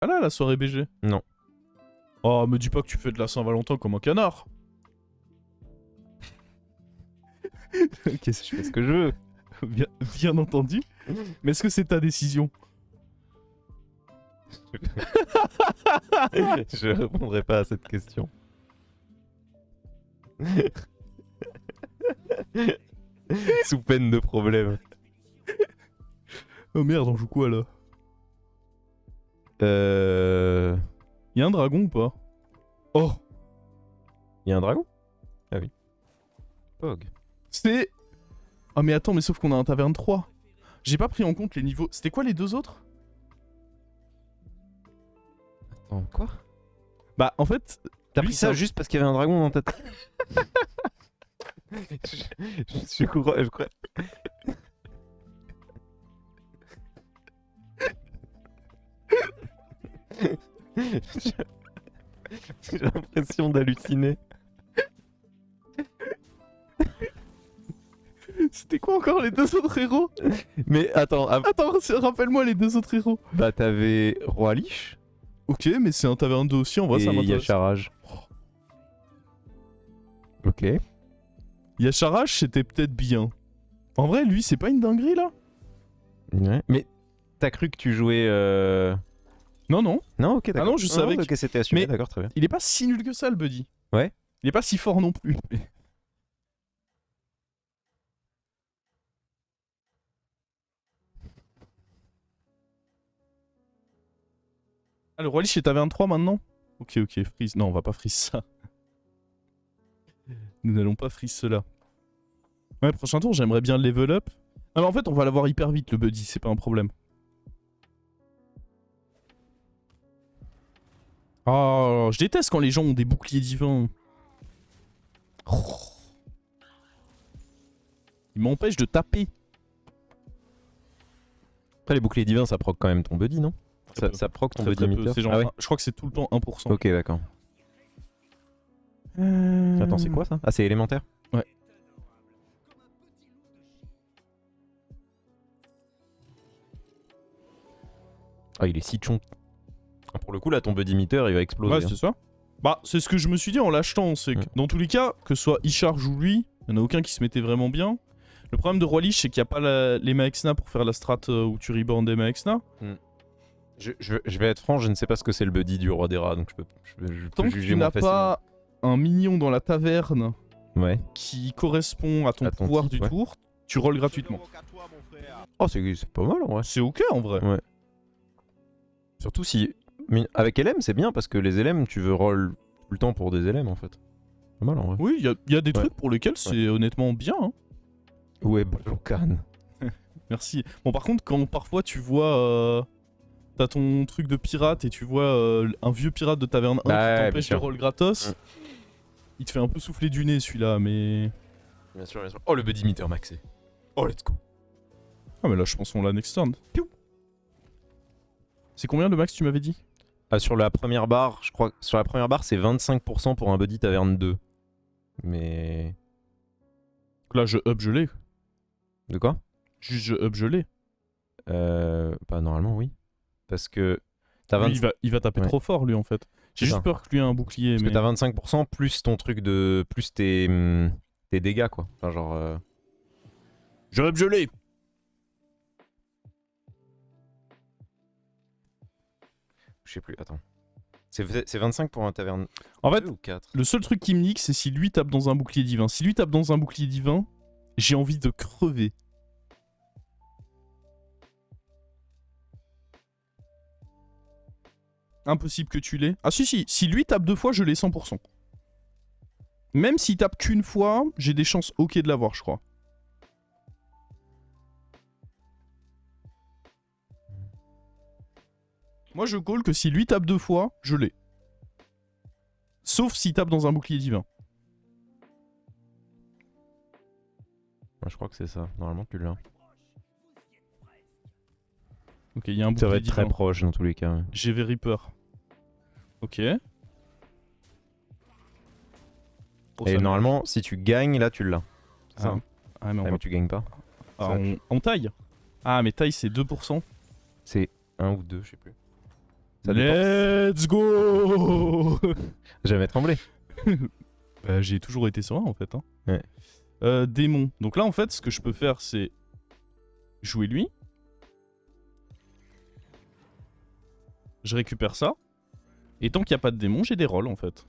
Ah là, la soirée BG. Non. Oh, me dis pas que tu fais de la Saint-Valentin comme un canard. Ok, je fais ce que je veux. Bien entendu. Mais est-ce que c'est ta décision? Je répondrai pas à cette question. Sous peine de problème. Oh merde, on joue quoi là? Y'a un dragon ou pas? Oh, Il y a un dragon? Ah oui. Pog. c'est... Ah mais attends, mais sauf qu'on a un taverne 3. J'ai pas pris en compte les niveaux. C'était quoi les deux autres? Attends, quoi? Bah en fait... T'as lui, pris ça c'est un- juste parce qu'il y avait un dragon dans ta tête? Je crois... J'ai l'impression d'halluciner. C'était quoi encore les deux autres héros? Mais attends, Attends, rappelle-moi les deux autres héros. bah t'avais Roi Lich Ok, mais c'est un taverne 2 aussi, en vrai ça et m'intéresse. Yasharaj. Ok. Yasharaj, c'était peut-être bien. En vrai, lui, c'est pas une dinguerie là? Ouais. Mais t'as cru que tu jouais... Non, non. Non, ok, d'accord. Ah non, je savais que... Ok, c'était assumé, Mais- d'accord, très bien. Il est pas si nul que ça, le buddy. Ouais. Il est pas si fort non plus. Ah, le Roi Lich est à 23 maintenant? Ok, ok, freeze. Non, on va pas freeze ça. Nous n'allons pas freeze cela. Ouais, prochain tour, j'aimerais bien level up. Ah, mais en fait, on va l'avoir hyper vite, le buddy, c'est pas un problème. Oh, je déteste quand les gens ont des boucliers divins. Oh. Ils m'empêchent de taper. Après, les boucliers divins, ça proc quand même ton buddy, non? Très peu. Ça proc ton Très, buddy très peu. meter? C'est genre Ah ouais. je crois que c'est tout le temps 1%. Ok, d'accord. Attends, c'est quoi ça? Ah, c'est élémentaire? Ouais. Ah, il est si chon. Ah, pour le coup, là, ton buddy meter, il va exploser. Ouais, c'est ça. Bah, c'est ce que je me suis dit en l'achetant. C'est que dans tous les cas, que ce soit Isharj ou lui, il n'y en a aucun qui se mettait vraiment bien. Le problème de Roi Lich, c'est qu'il n'y a pas les Maexna pour faire la strat où tu reborn des Maexna. Je vais être franc, je ne sais pas ce que c'est le buddy du roi des rats, donc je peux Tant que juger tu moins n'as facilement. pas un minion dans la taverne Ouais. qui correspond à ton À ton pouvoir type, du ouais. tour, tu rolls gratuitement. Oh, c'est pas mal en vrai. C'est ok en vrai. Ouais. Surtout si. Mais avec LM, c'est bien parce que les LM, tu veux roll tout le temps pour des LM en fait. Pas mal en vrai. Oui, il y a des Ouais. trucs pour lesquels c'est honnêtement bien. Hein. Ouais, Blocan. Merci. Bon, par contre, quand parfois tu vois. T'as ton truc de pirate et tu vois un vieux pirate de taverne 1 Ouais, qui bien t'empêche de sûr. roll gratos, il te fait un peu souffler du nez celui-là, mais. Bien sûr, bien sûr. Oh, le buddy meter maxé. Oh, let's go. Ah, mais là je pense qu'on l'a next turn. Piou. C'est combien le max tu m'avais dit? Ah, sur la première barre, je crois. Sur la première barre, c'est 25% pour un buddy taverne 2. Mais. Là je up je l'ai. De quoi? Juste je up je l'ai. Bah, normalement, oui. Parce que. T'as 20... Lui, il va taper Ouais. trop fort lui en fait. J'ai C'est juste ça. peur que lui ait un bouclier. Parce Mais... que t'as 25% plus ton truc de. Plus tes dégâts quoi. Enfin, genre. Je up je l'ai. Je sais plus, attends. C'est 25 pour un taverne. En fait, 2 ou 4? le seul truc qui me nique, c'est si lui tape dans un bouclier divin. Si lui tape dans un bouclier divin, j'ai envie de crever. Impossible que tu l'aies. Ah si lui tape 2 fois, je l'ai 100%. Même s'il tape qu'une fois, j'ai des chances ok de l'avoir, je crois. Moi je call que si lui tape 2 fois, je l'ai. Sauf s'il tape dans un bouclier divin. Ouais, je crois que c'est ça. Normalement, tu l'as. Ok, il y a un Ça bouclier va être divin. très proche dans tous les cas. Ouais. J'ai very peur. Ok. Oh, Et ça normalement, si tu gagnes, là, tu l'as. C'est ça. Ah, ah, mais on Ah, va... mais tu gagnes pas. Ah, on taille. Ah mais taille c'est 2%. C'est 1 ou 2, je sais plus. Ça dépend. Let's go. Jamais tremblé. Bah, j'ai toujours été serein en fait. Hein. Ouais. Démon. Donc là en fait ce que je peux faire c'est jouer lui. Je récupère ça. Et tant qu'il n'y a pas de démon, j'ai des rolls en fait.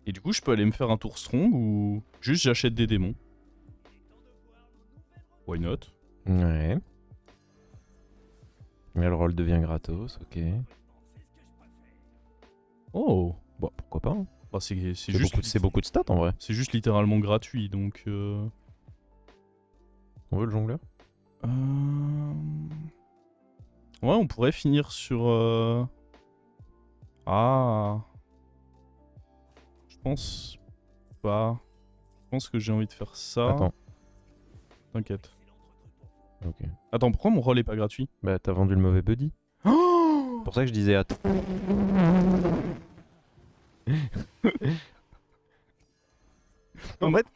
Et du coup je peux aller me faire un tour strong ou juste j'achète des démons. Why not? Ouais. Mais le rôle devient gratos, ok. Oh. Bon, pourquoi pas. Hein. Bah, c'est C'est beaucoup de stats en vrai. C'est juste littéralement gratuit donc... On veut le jongleur? Ouais, on pourrait finir sur... Ah... Je pense pas. Je pense que j'ai envie de faire ça. Attends. T'inquiète. Ok. Attends, pourquoi mon rôle est pas gratuit? Bah t'as vendu le mauvais buddy. Oh C'est pour ça que je disais attends. En fait,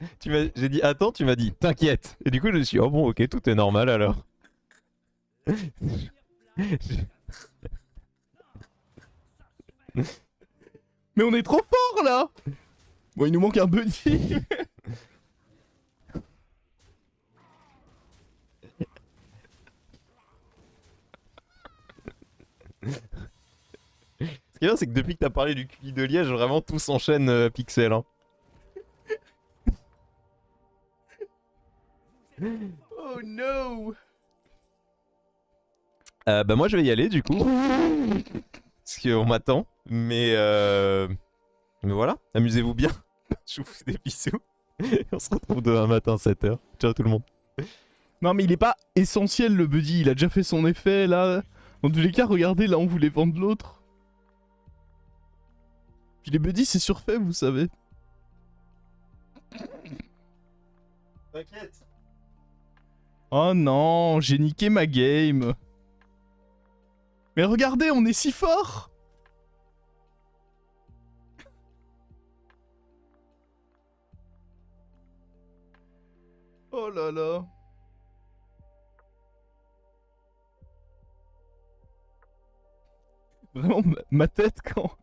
j'ai dit attends, tu m'as dit t'inquiète. Et du coup je me suis dit oh bon ok, tout est normal alors. Mais on est trop fort là. Bon, il nous manque un buddy. Ce qui est bien, c'est que depuis que t'as parlé du QI de Liège, vraiment tout s'enchaîne pixel. Hein. Oh no. Bah moi je vais y aller du coup. Parce qu'on m'attend. Mais voilà, amusez-vous bien. Je vous fais des bisous. Et on se retrouve demain matin 7h. Ciao tout le monde. Non mais il est pas essentiel le buddy, il a déjà fait son effet là. Dans tous les cas, regardez, là on voulait vendre l'autre. Puis les buddies c'est surfait, vous savez. T'inquiète. Oh non, j'ai niqué ma game. Mais regardez, on est si fort. Oh là là. Vraiment, ma tête quand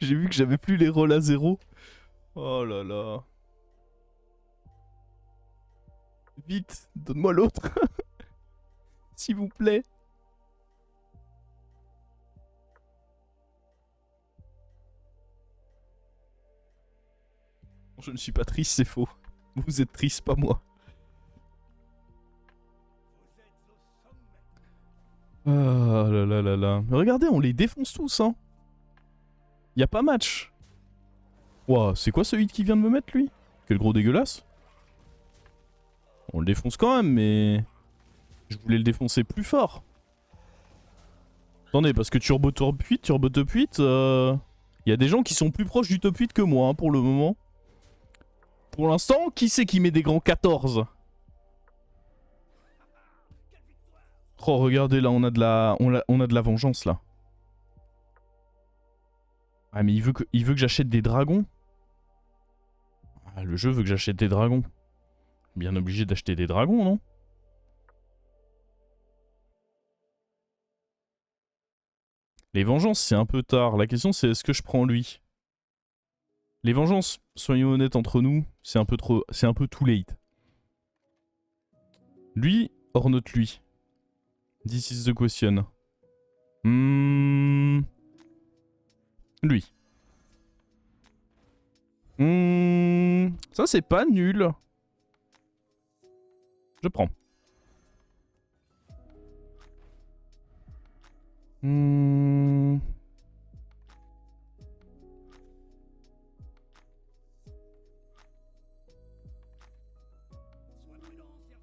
j'ai vu que j'avais plus les rolls à zéro. Oh là là. Vite, donne-moi l'autre. S'il vous plaît. Je ne suis pas triste, c'est faux. Vous êtes triste, pas moi. Ah là là là là. Mais regardez, on les défonce tous, hein. Y a pas match. Ouah, c'est quoi ce hit qui vient de me mettre, lui? Quel gros dégueulasse. On le défonce quand même, mais... Je voulais le défoncer plus fort. Attendez, parce que turbo top 8, y a des gens qui sont plus proches du top 8 que moi, hein, pour le moment. Pour l'instant, qui c'est qui met des grands 14? Oh, regardez, là, on a de la vengeance, là. Ah, mais il veut que j'achète des dragons. Ah, le jeu veut que j'achète des dragons. Bien obligé d'acheter des dragons, non? Les vengeances, c'est un peu tard. La question, c'est est-ce que je prends lui? Les vengeances, soyons honnêtes entre nous, c'est un peu trop... C'est un peu too late. Lui, or note lui. This is the question. Lui. Ça, c'est pas nul. Je prends. Ne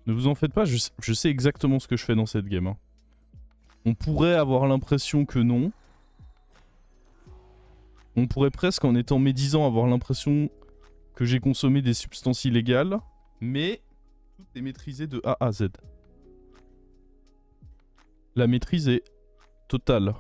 vous en faites pas, je sais exactement ce que je fais dans cette game. Hein. On pourrait avoir l'impression que non. On pourrait presque, en étant médisant, avoir l'impression que j'ai consommé des substances illégales. Mais tout est maîtrisé de A à Z. La maîtrise est totale.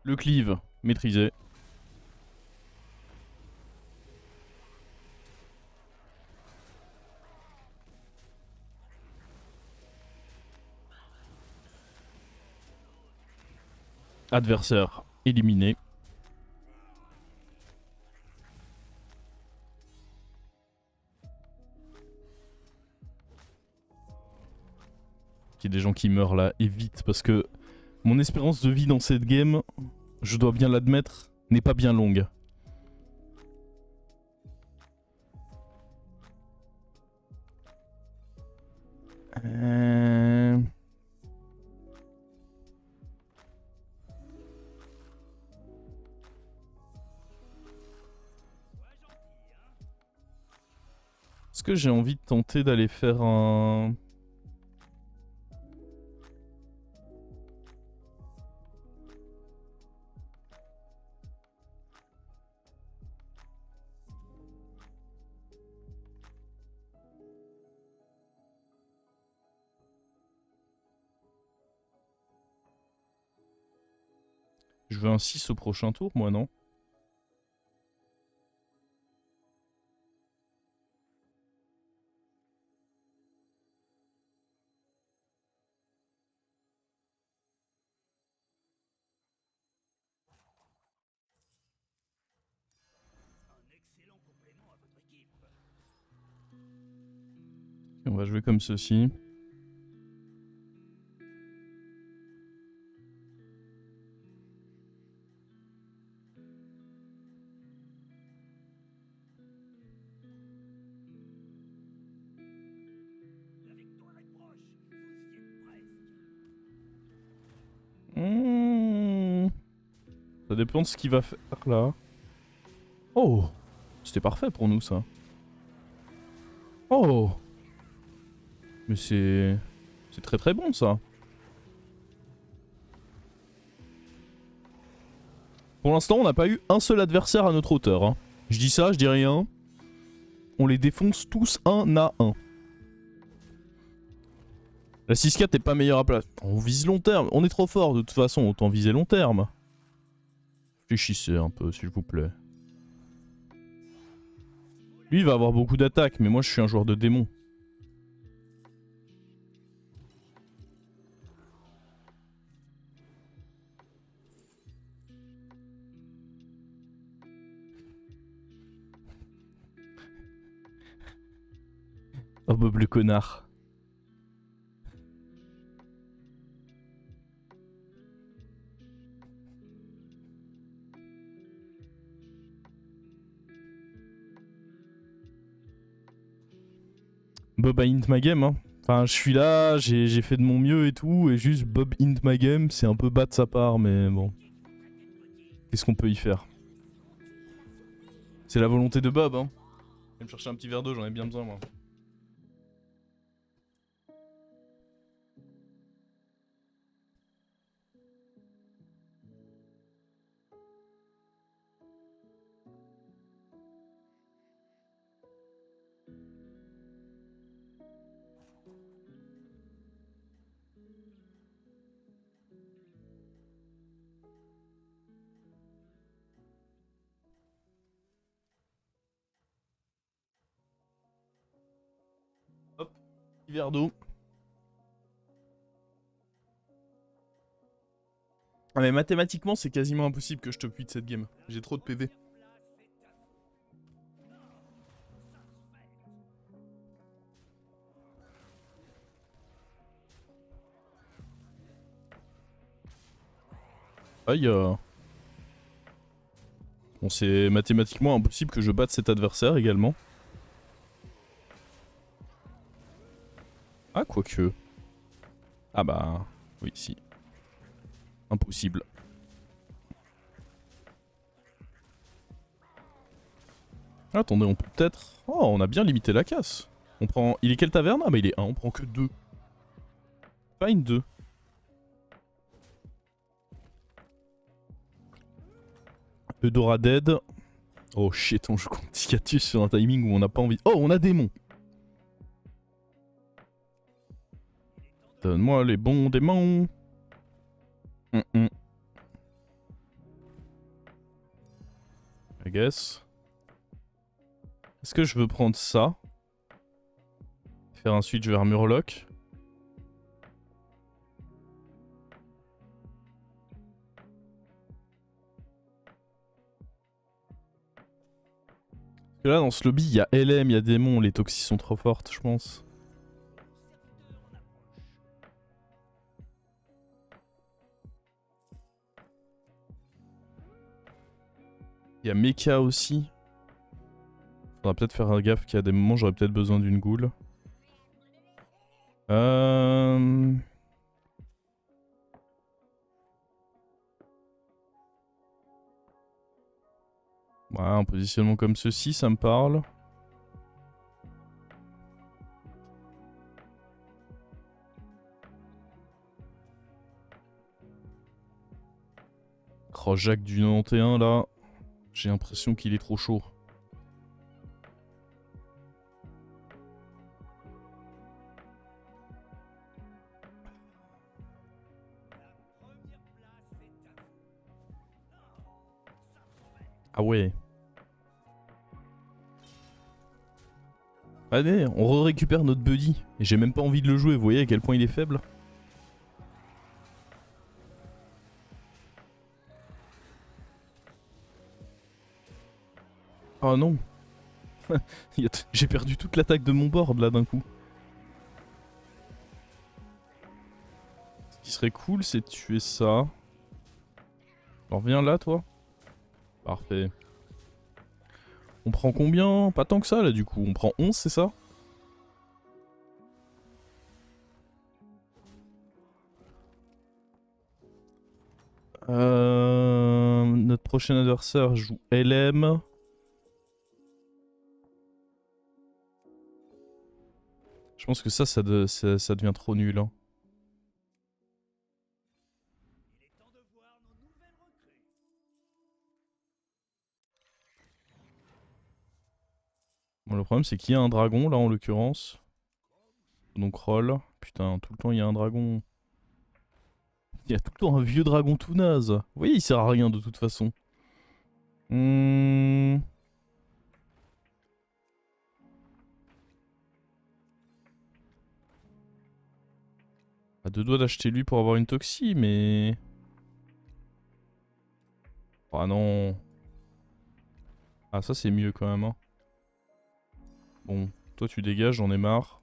Le cleave. maîtrisé. Adversaire éliminé. Il y a des gens qui meurent là, et vite, parce que mon espérance de vie dans cette game, je dois bien l'admettre, n'est pas bien longue. Est-ce que j'ai envie de tenter d'aller faire un... Je veux un 6 au prochain tour, moi, non? On va jouer comme ceci. Ça dépend de ce qu'il va faire là. Oh! C'était parfait pour nous ça. Oh! Mais c'est très très bon ça. Pour l'instant, on n'a pas eu un seul adversaire à notre hauteur. Hein. Je dis ça, je dis rien. On les défonce tous un à un. La 6-4 est pas meilleure à place. On vise long terme. On est trop fort de toute façon, autant viser long terme. Réfléchissez un peu, s'il vous plaît. Lui, il va avoir beaucoup d'attaques, mais moi, je suis un joueur de démon. Oh, Bob le connard. Bob a int ma game, hein. Enfin, je suis là, j'ai fait de mon mieux et tout, et juste Bob int ma game, c'est un peu bas de sa part, mais bon. Qu'est-ce qu'on peut y faire? C'est la volonté de Bob, hein. Je vais me chercher un petit verre d'eau, j'en ai bien besoin, moi. Hop, petit verre d'eau. Ah mais mathématiquement, c'est quasiment impossible que je te pute cette game. J'ai trop de PV. Aïe. Bon, c'est mathématiquement impossible que je batte cet adversaire également. Ah, quoique. Ah bah... Oui, si. Impossible. Attendez, on peut peut-être... Oh, on a bien limité la casse. On prend... Il est quelle taverne? Ah bah il est 1, on prend que 2. Pas une 2. Eudora dead. Oh shit, on joue contre Ticatus sur un timing où on n'a pas envie... Oh, on a démon. Donne-moi les bons démons. guess. Est-ce que je veux prendre ça? Faire un switch vers Murloc? Parce que là, dans ce lobby, il y a LM, il y a démon. Les toxis sont trop fortes, je pense. Il y a Mecha aussi. Faudra peut-être faire gaffe qu'il y a des moments j'aurais peut-être besoin d'une goule. Ouais, un positionnement comme ceci, ça me parle. Oh, Jacques du 91 là. J'ai l'impression qu'il est trop chaud. Ah ouais. Allez, on récupère notre buddy. Et j'ai même pas envie de le jouer, vous voyez à quel point il est faible. Oh non. J'ai perdu toute l'attaque de mon board là d'un coup. Ce qui serait cool c'est de tuer ça. Alors viens là toi. Parfait. On prend combien? Pas tant que ça là du coup. On prend 11 c'est ça? Notre prochain adversaire joue LM. Je pense que ça devient trop nul. Hein. Bon, le problème c'est qu'il y a un dragon là en l'occurrence. Donc roll. Putain, tout le temps il y a un dragon. Il y a tout le temps un vieux dragon tout naze. Vous voyez, il sert à rien de toute façon. À deux doigts d'acheter lui pour avoir une toxie, mais... Ah non. Ah ça c'est mieux quand même. Hein. Bon, toi tu dégages, j'en ai marre.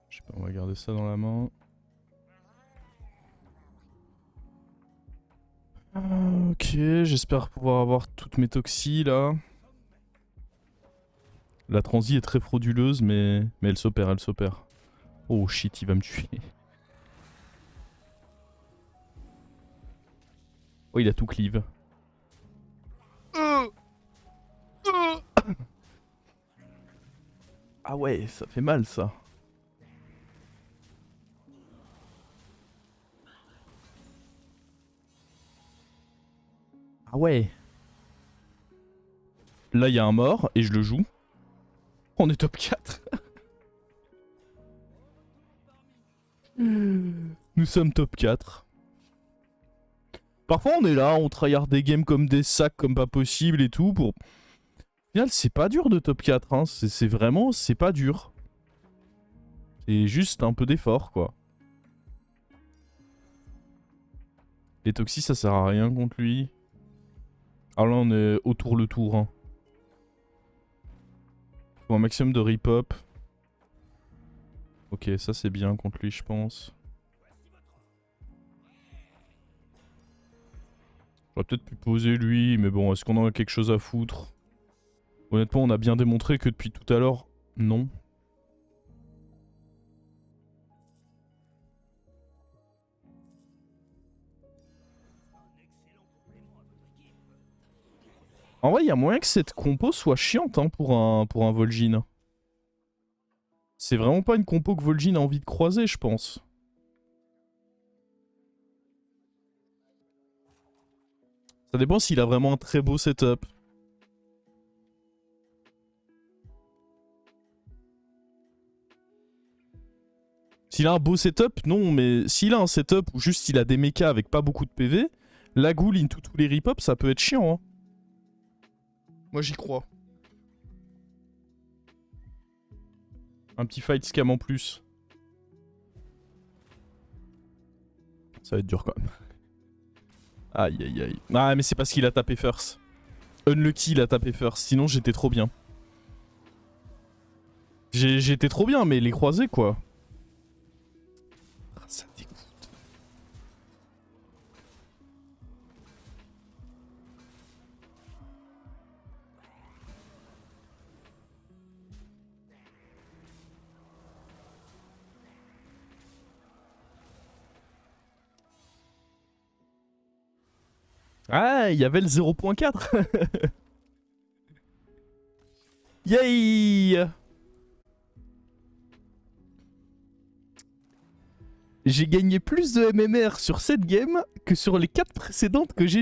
Je sais pas, on va garder ça dans la main. Ok, j'espère pouvoir avoir toutes mes toxis là. La transi est très frauduleuse, mais elle s'opère, elle s'opère. Oh shit, il va me tuer. Oh, il a tout cleave. Ah ouais, ça fait mal ça. Ah ouais. Là, il y a un mort et je le joue. On est top 4. Nous sommes top 4. Parfois, on est là, on tryhard des games comme des sacs comme pas possible et tout. Pour... Au final, c'est pas dur de top 4. Hein. C'est vraiment, c'est pas dur. C'est juste un peu d'effort, quoi. Les toxis, ça sert à rien contre lui. Alors là, on est autour le tour. Hein. Faut un maximum de rip-up. Ok, ça c'est bien contre lui, je pense. J'aurais peut-être pu poser lui, mais bon, est-ce qu'on en a quelque chose à foutre? Honnêtement, on a bien démontré que depuis tout à l'heure, non. En vrai, il y a moyen que cette compo soit chiante hein, pour un Vol'jin. C'est vraiment pas une compo que Vol'jin a envie de croiser, je pense. Ça dépend s'il a vraiment un très beau setup. S'il a un beau setup, non, mais s'il a un setup où juste il a des mechas avec pas beaucoup de PV, la ghoul into tous les rip-up, ça peut être chiant. Hein. Moi j'y crois. Un petit fight scam en plus. Ça va être dur quand même. Aïe aïe aïe. Ah mais c'est parce qu'il a tapé first. Unlucky il a tapé first, sinon j'étais trop bien. J'étais trop bien mais les croisés quoi. Ah, ça dégoûte. Ah, il y avait le 0.4. Yay! J'ai gagné plus de MMR sur cette game que sur les 4 précédentes que j'ai